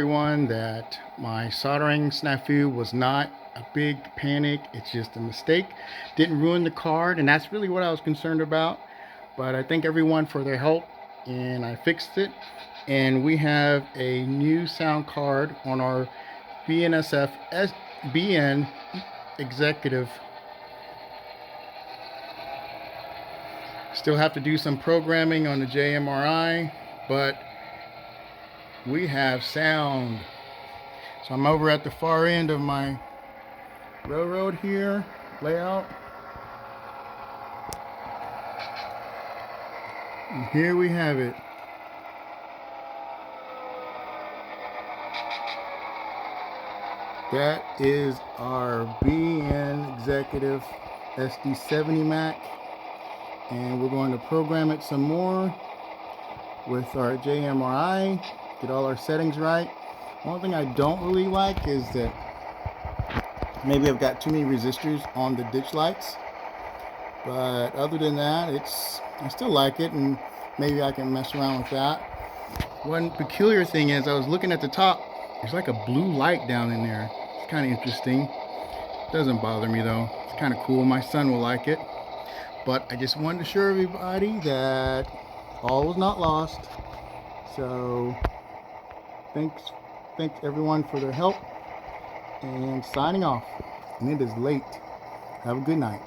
Everyone that my soldering snafu was not a big panic. It's just a mistake. Didn't ruin the card, and that's really what I was concerned about. But I thank everyone for their help, and I fixed it. And we have a new sound card on our BNSF BN executive. Still have to do some programming on the JMRI, but we have sound. So I'm over at the far end of my railroad here layout, and here we have it. That is our BN Executive SD70 Mac, and we're going to program it some more with our JMRI, get all our settings right. One thing I don't really like is that maybe I've got too many resistors on the ditch lights, but other than that, I still like it, and maybe I can mess around with that. One peculiar thing is I was looking at the top, there's like a blue light down in there. It's kind of interesting. Doesn't bother me though. It's kind of cool. My son will like it. But I just wanted to show everybody that all was not lost. So thanks everyone for their help, and signing off. And it is late. Have a good night.